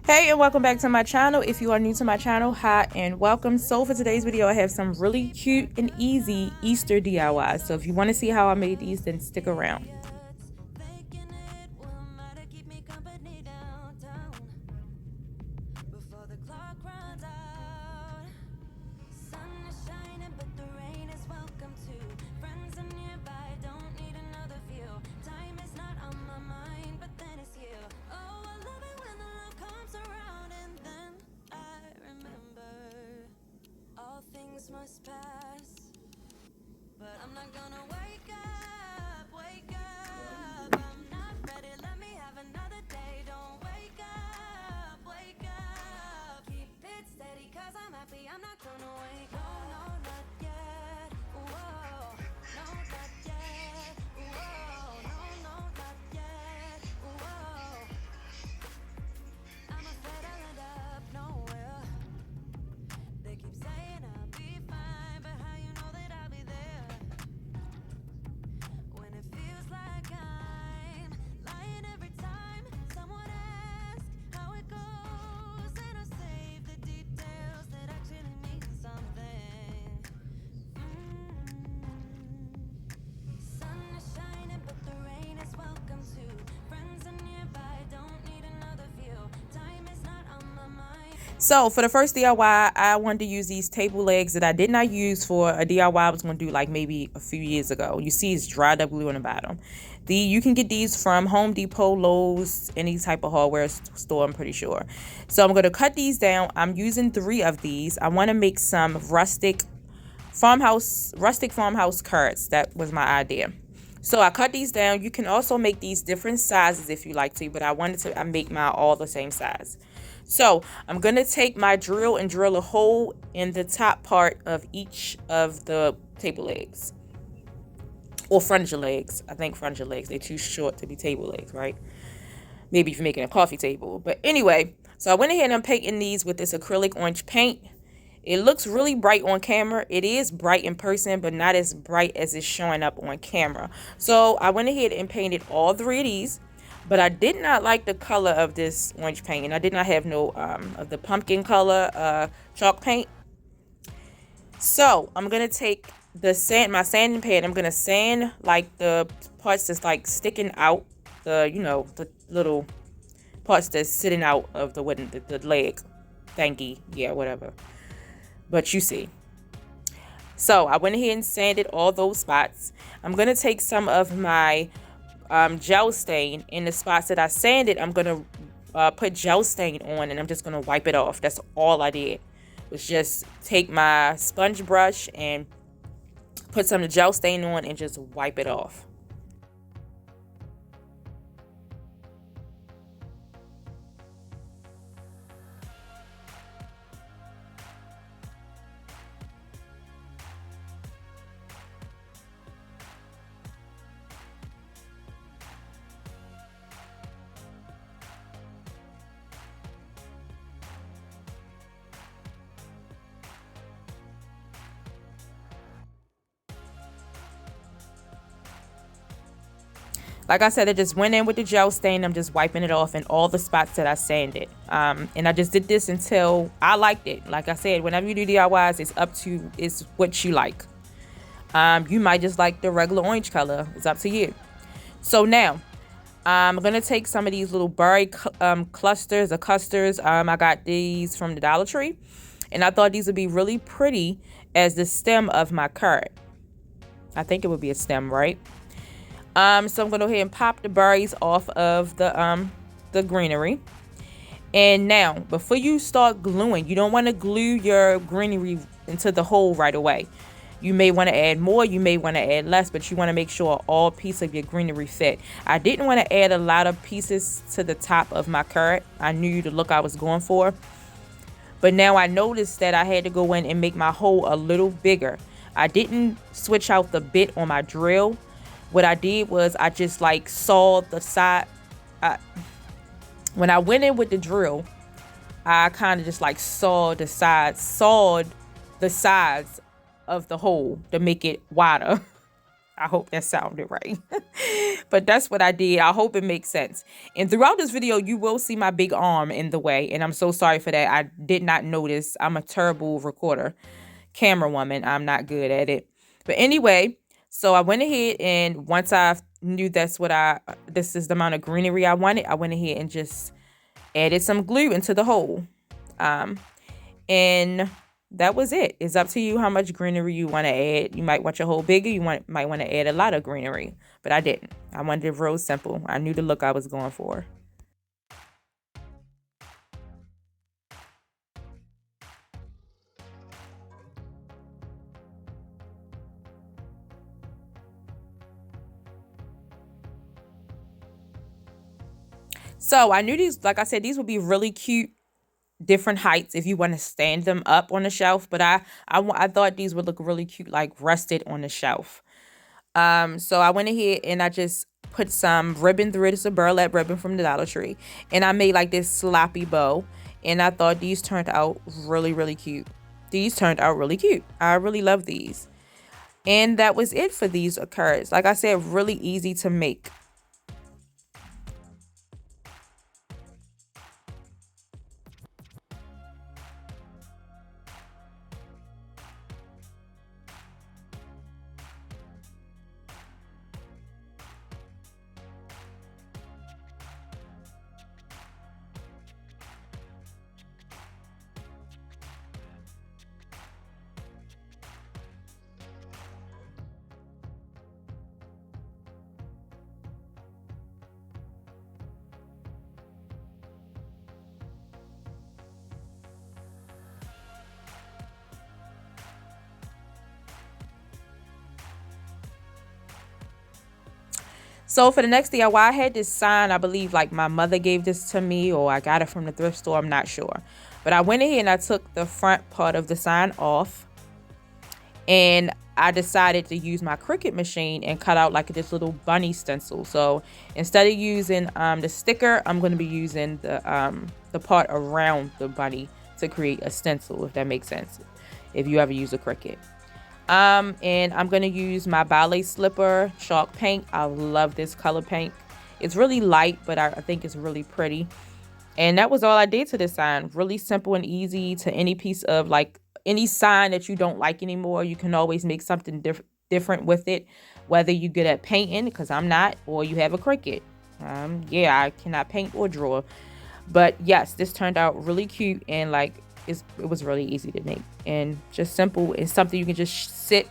Hey, and welcome back to my channel. If you are new to my channel, hi and welcome. So for today's video, I have some really cute and easy Easter DIYs. So if you want to see how I made these, then stick around. Must pass, but I'm not gonna wake up, I'm not ready, let me have another day, don't wake up, keep it steady, cause I'm happy, I'm not gonna wake up, no, not yet, whoa, no, not yet, whoa, no, not yet, whoa, I'm afraid I'll end up nowhere, they keep saying I'll be fine, but how you know that I'll be there when it feels like I'm lying every time someone asks how it goes, and I save the details that actually mean something. Sun is shining, but the rain is welcome too. Friends are nearby, don't need another view. Time is not on my mind. So for the first DIY, I wanted to use these table legs that I did not use for a DIY I was going to do like maybe a few years ago. You see it's dried up glue on the bottom. You can get these from Home Depot, Lowe's, any type of hardware store, I'm pretty sure. So I'm going to cut these down. I'm using 3 of these. I want to make some rustic farmhouse carrots. That was my idea. So I cut these down. You can also make these different sizes if you like to, but I wanted to make mine all the same size. So I'm going to take my drill and drill a hole in the top part of each of the table legs. Or frontal legs. I think frontal legs. They're too short to be table legs, right? Maybe if you're making a coffee table. But anyway, so I went ahead and I'm painting these with this acrylic orange paint. It looks really bright on camera. It is bright in person, but not as bright as it's showing up on camera. So I went ahead and painted all 3 of these. But I did not like the color of this orange paint. And I did not have no of the pumpkin color chalk paint. So I'm going to take my sanding pad. I'm going to sand like the parts that's like sticking out. The little parts that's sitting out of the wooden, the leg thingy. Yeah, whatever. But you see. So I went ahead and sanded all those spots. I'm going to take some of my gel stain in the spots that I sanded. I'm going to put gel stain on, and I'm just going to wipe it off. That's all I did, was just take my sponge brush and put some of the gel stain on and just wipe it off. Like I said, I just went in with the gel stain. I'm just wiping it off in all the spots that I sanded. And I just did this until I liked it. Like I said, whenever you do DIYs, it's what you like. You might just like the regular orange color. It's up to you. So now, I'm going to take some of these little berry clusters or custers. I got these from the Dollar Tree. And I thought these would be really pretty as the stem of my carrot. I think it would be a stem, right? So I'm going to go ahead and pop the berries off of the greenery. And now, before you start gluing, you don't want to glue your greenery into the hole right away. You may want to add more, you may want to add less, but you want to make sure all pieces of your greenery fit. I didn't want to add a lot of pieces to the top of my carrot. I knew the look I was going for. But now I noticed that I had to go in and make my hole a little bigger. I didn't switch out the bit on my drill. What I did was I just like sawed the side. When I went in with the drill, I kind of just like sawed the sides of the hole to make it wider. I hope that sounded right. But that's what I did. I hope it makes sense. And throughout this video, you will see my big arm in the way. And I'm so sorry for that. I did not notice. I'm a terrible recorder. Camera woman. I'm not good at it. But anyway, so I went ahead and once I knew this is the amount of greenery I wanted, I went ahead and just added some glue into the hole. And that was it. It's up to you how much greenery you want to add. You might want your hole bigger. Might want to add a lot of greenery, but I didn't. I wanted it real simple. I knew the look I was going for. So I knew these, like I said, these would be really cute, different heights if you want to stand them up on the shelf. But I thought these would look really cute, like rested on the shelf. So I went ahead and I just put some ribbon through it. It's a burlap ribbon from the Dollar Tree. And I made like this sloppy bow. And I thought these turned out really, really cute. These turned out really cute. I really love these. And that was it for these cards. Like I said, really easy to make. So for the next DIY, I had this sign. I believe like my mother gave this to me or I got it from the thrift store. I'm not sure. But I went ahead and I took the front part of the sign off. And I decided to use my Cricut machine and cut out like this little bunny stencil. So instead of using the sticker, I'm going to be using the part around the bunny to create a stencil, if that makes sense, if you ever use a Cricut. And I'm going to use my ballet slipper chalk paint. I love this color paint. It's really light, but I think it's really pretty. And that was all I did to this sign. Really simple and easy to any piece of like any sign that you don't like anymore. You can always make something different with it, whether you good at painting, because I'm not, or you have a Cricut. Yeah, I cannot paint or draw. But yes, this turned out really cute and like it was really easy to make and just simple and something you can just sit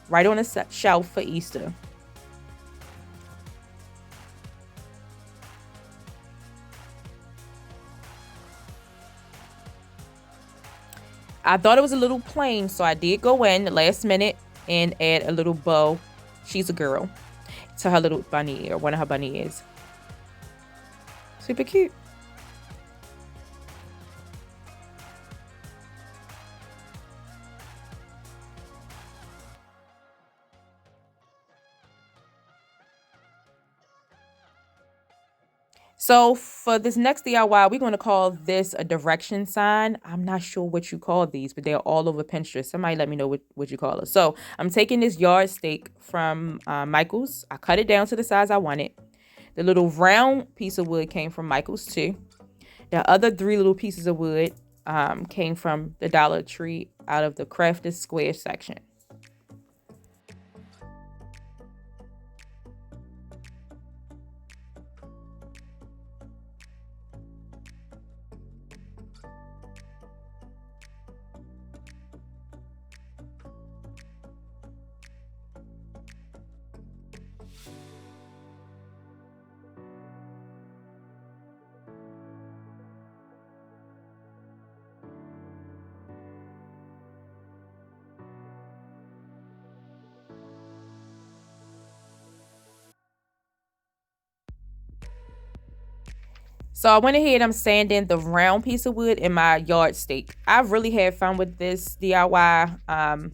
right on a shelf for Easter. I thought it was a little plain, so I did go in the last minute and add a little bow. She's a girl to her little bunny ear, one of her bunny ears. Super cute. So for this next DIY, we're going to call this a direction sign. I'm not sure what you call these, but they're all over Pinterest. Somebody let me know what you call it. So I'm taking this yardstick from Michael's. I cut it down to the size I wanted. The little round piece of wood came from Michael's too. The other 3 little pieces of wood came from the Dollar Tree out of the crafted square section. So I went ahead, I'm sanding the round piece of wood in my yardstick. I really had fun with this DIY.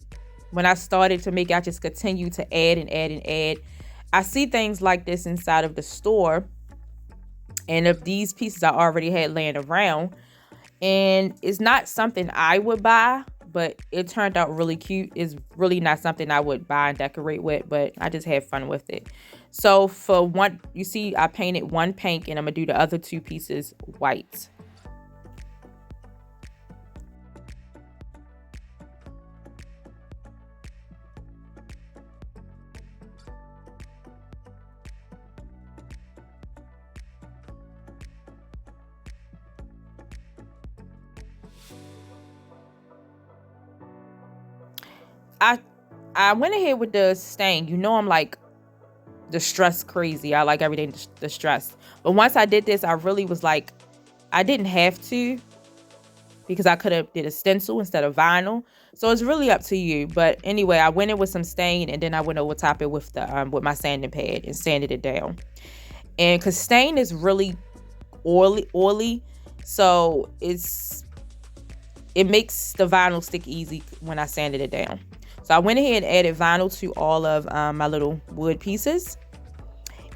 When I started to make it, I just continued to add and add and add. I see things like this inside of the store. And if these pieces I already had laying around, and it's not something I would buy, but it turned out really cute. It's really not something I would buy and decorate with, but I just had fun with it. So for one, you see I painted one pink and I'm gonna do the other two pieces white. I I went ahead with the stain. You know I'm like distress crazy. I like everything distressed. But once I did this, I really was like, I didn't have to because I could have did a stencil instead of vinyl. So it's really up to you. But anyway, I went in with some stain and then I went over top it with the with my sanding pad and sanded it down. And because stain is really oily, so it makes the vinyl stick easy when I sanded it down. So I went ahead and added vinyl to all of my little wood pieces.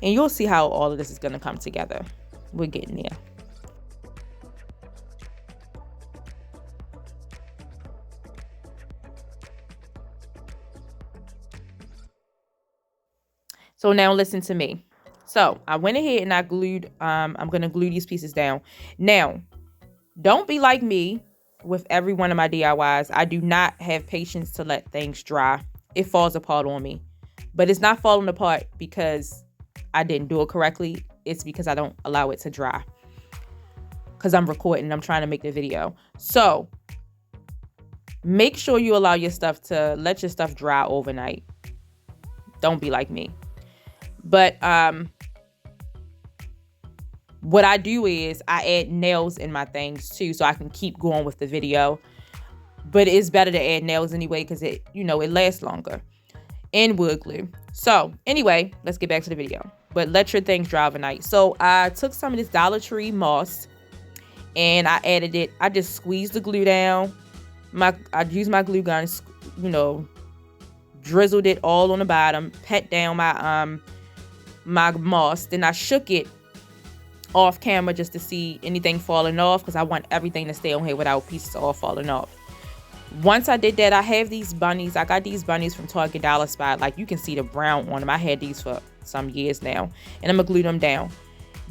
And you'll see how all of this is going to come together. We're getting there. So now listen to me. So I went ahead and I glued, I'm going to glue these pieces down. Now, don't be like me with every one of my DIYs. I do not have patience to let things dry. It falls apart on me. But it's not falling apart because I didn't do it correctly. It's because I don't allow it to dry. Because I'm recording, I'm trying to make the video. So make sure you allow your stuff to let your stuff dry overnight. Don't be like me. But what I do is I add nails in my things too, so I can keep going with the video. But it's better to add nails anyway because it lasts longer. And wood glue. So anyway, let's get back to the video. But let your things dry overnight. So I took some of this Dollar Tree moss and I added it. I just squeezed the glue down. I used my glue gun, drizzled it all on the bottom, pat down my moss. Then I shook it off camera just to see anything falling off because I want everything to stay on here without pieces all falling off. Once I did that, I have these bunnies. I got these bunnies from Target Dollar Spot. Like you can see the brown on them. I had these for some years now. And I'm going to glue them down.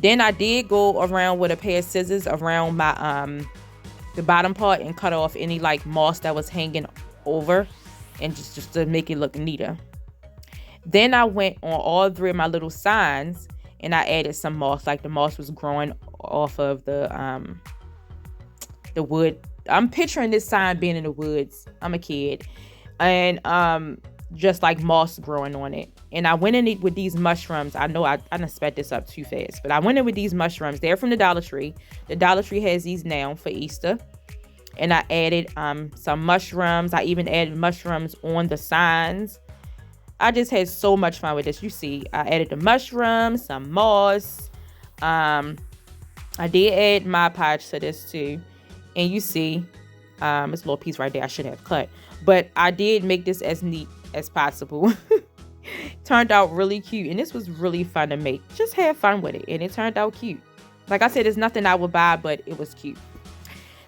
Then I did go around with a pair of scissors around my the bottom part and cut off any like moss that was hanging over and just to make it look neater. Then I went on all three of my little signs and I added some moss. Like the moss was growing off of the wood. I'm picturing this sign being in the woods. I'm a kid. And just like moss growing on it. And I went in it with these mushrooms. I know I done sped this up too fast. But I went in with these mushrooms. They're from the Dollar Tree. The Dollar Tree has these now for Easter. And I added some mushrooms. I even added mushrooms on the signs. I just had so much fun with this. You see, I added the mushrooms, some moss. I did add Mod Podge to this too. And you see, it's a little piece right there I should have cut. But I did make this as neat as possible. Turned out really cute. And this was really fun to make. Just have fun with it. And it turned out cute. Like I said, it's nothing I would buy, but it was cute.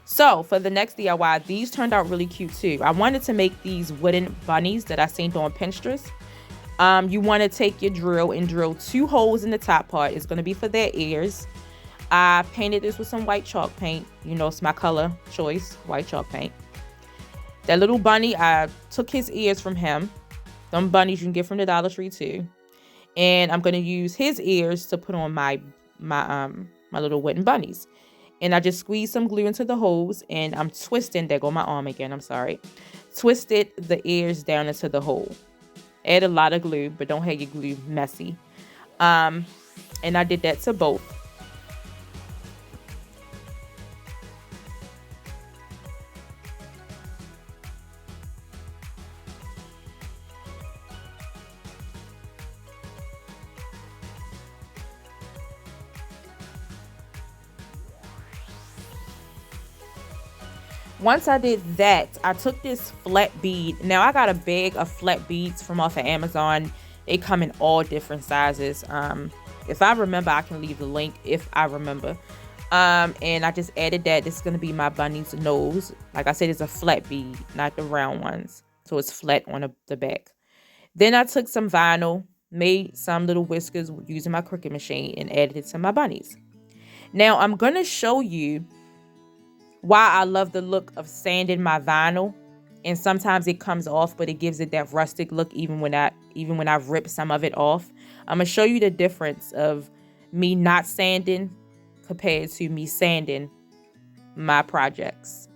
So for the next DIY, these turned out really cute too. I wanted to make these wooden bunnies that I seen on Pinterest. You want to take your drill and drill 2 holes in the top part. It's going to be for their ears. I painted this with some white chalk paint. It's my color choice, white chalk paint. That little bunny, I took his ears from him. Some bunnies you can get from the Dollar Tree too. And I'm going to use his ears to put on my little wooden bunnies. And I just squeezed some glue into the holes and I'm twisting, there go my arm again, I'm sorry. Twisted the ears down into the hole. Add a lot of glue, but don't have your glue messy. And I did that to both. Once I did that, I took this flat bead. Now I got a bag of flat beads from off of Amazon. They come in all different sizes. If I remember, I can leave the link if I remember. And I just added that. This is going to be my bunny's nose. Like I said, it's a flat bead, not the round ones. So it's flat on the back. Then I took some vinyl, made some little whiskers using my Cricut machine, and added it to my bunnies. Now I'm going to show you why I love the look of sanding my vinyl. And sometimes it comes off, but it gives it that rustic look even when I rip some of it off. I'm going to show you the difference of me not sanding compared to me sanding my projects.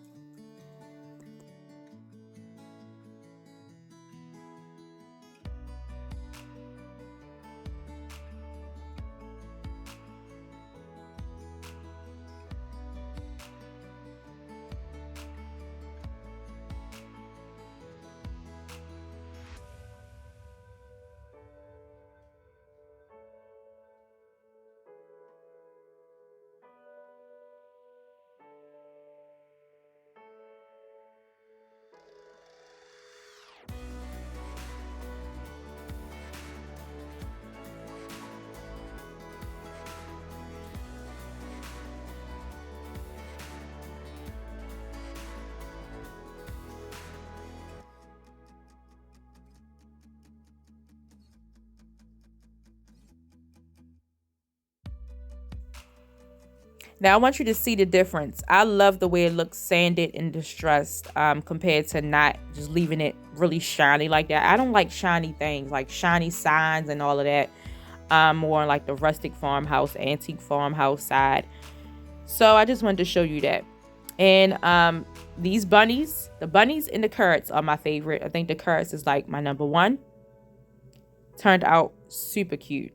Now I want you to see the difference. I love the way it looks sanded and distressed compared to not just leaving it really shiny like that. I don't like shiny things, like shiny signs and all of that. More like the rustic farmhouse, antique farmhouse side. So I just wanted to show you that. And these bunnies, the bunnies and the carrots are my favorite. I think the carrots is like my number one. Turned out super cute.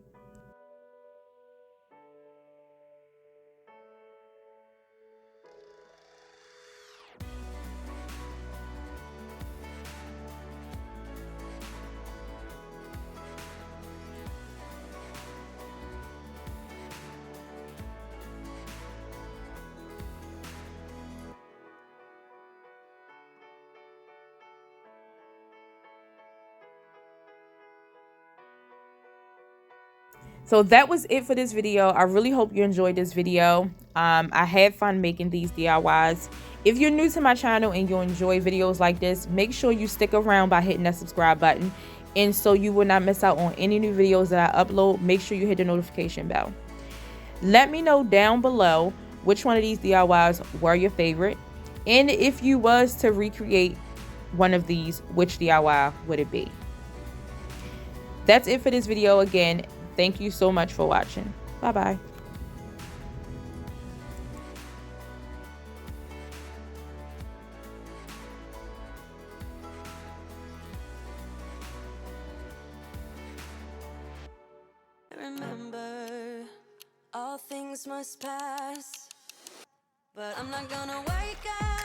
So that was it for this video. I really hope you enjoyed this video. I had fun making these DIYs. If you're new to my channel and you enjoy videos like this, make sure you stick around by hitting that subscribe button. And so you will not miss out on any new videos that I upload, make sure you hit the notification bell. Let me know down below which one of these DIYs were your favorite. And if you was to recreate one of these, which DIY would it be? That's it for this video. Again, thank you so much for watching. Bye-bye. Remember, all things must pass, but I'm not gonna wake up.